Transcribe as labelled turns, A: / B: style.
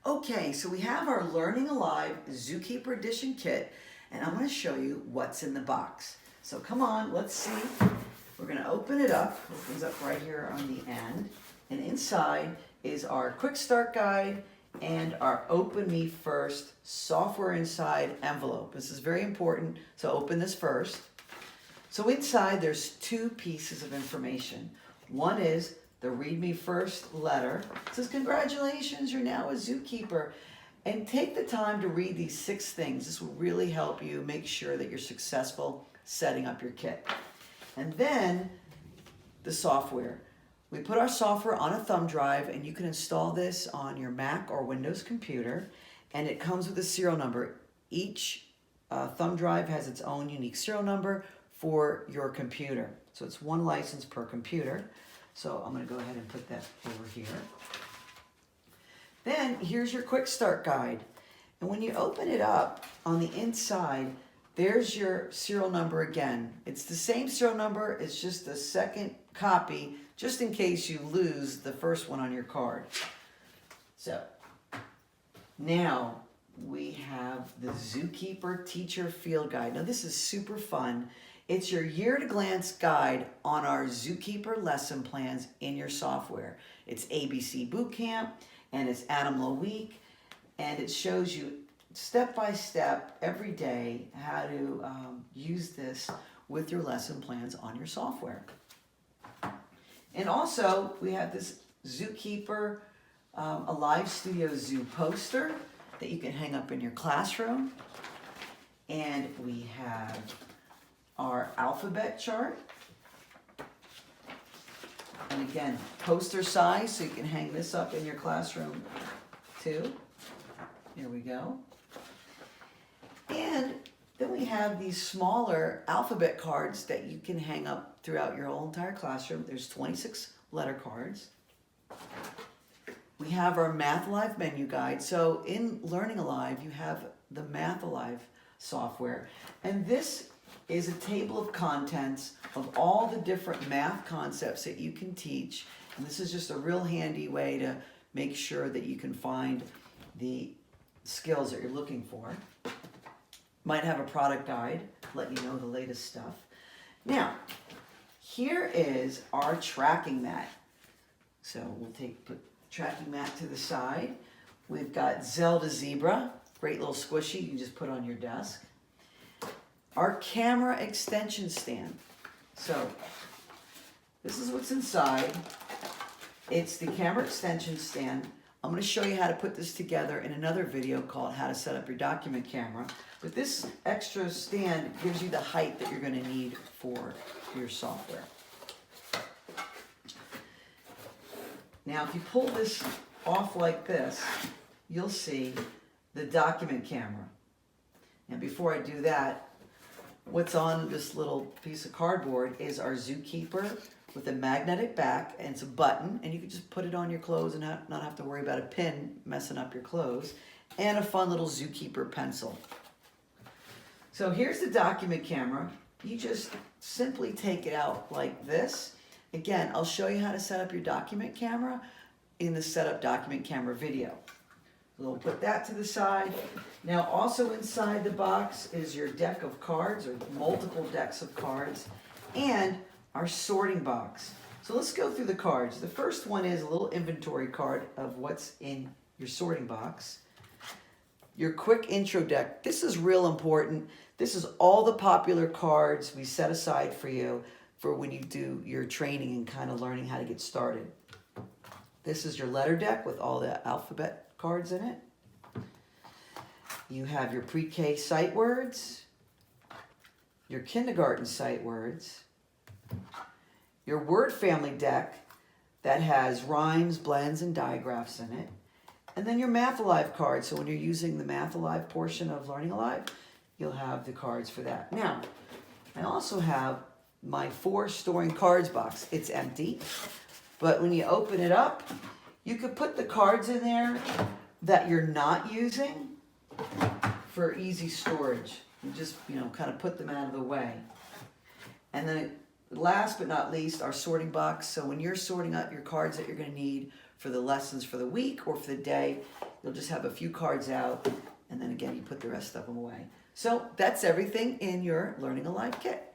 A: Okay, so we have our Learning Alive Zookeeper Edition kit, and I'm going to show you what's in the box. So come on, let's see. We're going to open it up. It opens up right here on the end. And inside is our quick start guide and our Open Me First software inside envelope. This is very important, so open this first. So inside there's two pieces of information. One is the Read Me First letter. It says, congratulations, you're now a zookeeper. And take the time to read these 6 things. This will really help you make sure that you're successful setting up your kit. And then the software. We put our software on a thumb drive, and you can install this on your Mac or Windows computer, and it comes with a serial number. Each thumb drive has its own unique serial number for your computer. So it's 1 license per computer. So I'm going to go ahead and put that over here. Then here's your quick start guide. And when you open it up, on the inside, there's your serial number again. It's the same serial number, it's just a second copy, just in case you lose the first one on your card. So now we have the Zookeeper Teacher Field Guide. Now this is super fun. It's your year-to-glance guide on our Zookeeper lesson plans in your software. It's ABC Bootcamp, and it's Animal Week, and it shows you step-by-step every day how to use this with your lesson plans on your software. And also, we have this Zookeeper Alive Studio Zoo poster that you can hang up in your classroom. And we have our alphabet chart. And again, poster size, so you can hang this up in your classroom too. Here we go. And then we have these smaller alphabet cards that you can hang up throughout your whole entire classroom. There's 26 letter cards. We have our Math Alive menu guide. So in Learning Alive, you have the Math Alive software. And this is a table of contents of all the different math concepts that you can teach. And this is just a real handy way to make sure that you can find the skills that you're looking for. Might have a product guide, let you know the latest stuff. Now, here is our tracking mat. So we'll put tracking mat to the side. We've got Zelda Zebra, great little squishy you can just put on your desk. Our camera extension stand. So this is what's inside. It's the camera extension stand. I'm going to show you how to put this together in another video called How to Set Up Your Document Camera. But this extra stand gives you the height that you're going to need for your software. Now, if you pull this off like this, you'll see the document camera. And before I do that, what's on this little piece of cardboard is our Zookeeper with a magnetic back, and it's a button, and you can just put it on your clothes and not have to worry about a pin messing up your clothes, and a fun little Zookeeper pencil. So here's the document camera. You just simply take it out like this. Again, I'll show you how to set up your document camera in the Setup Document Camera video. So we'll put that to the side. Now also inside the box is your deck of cards, or multiple decks of cards, and our sorting box. So let's go through the cards. The first one is a little inventory card of what's in your sorting box. Your quick intro deck. This is real important. This is all the popular cards we set aside for you for when you do your training and kind of learning how to get started. This is your letter deck with all the alphabet cards in it. You have your pre-K sight words, your kindergarten sight words, your word family deck that has rhymes, blends, and digraphs in it, and then your Math Alive card. So when you're using the Math Alive portion of Learning Alive, you'll have the cards for that. Now, I also have my For Storing Cards box. It's empty, but when you open it up, you could put the cards in there that you're not using for easy storage. You just, kind of put them out of the way. And then last but not least, our sorting box. So when you're sorting out your cards that you're going to need for the lessons for the week or for the day, You'll just have a few cards out, and then again, you put the rest of them away. So that's everything in your Learning Alive kit.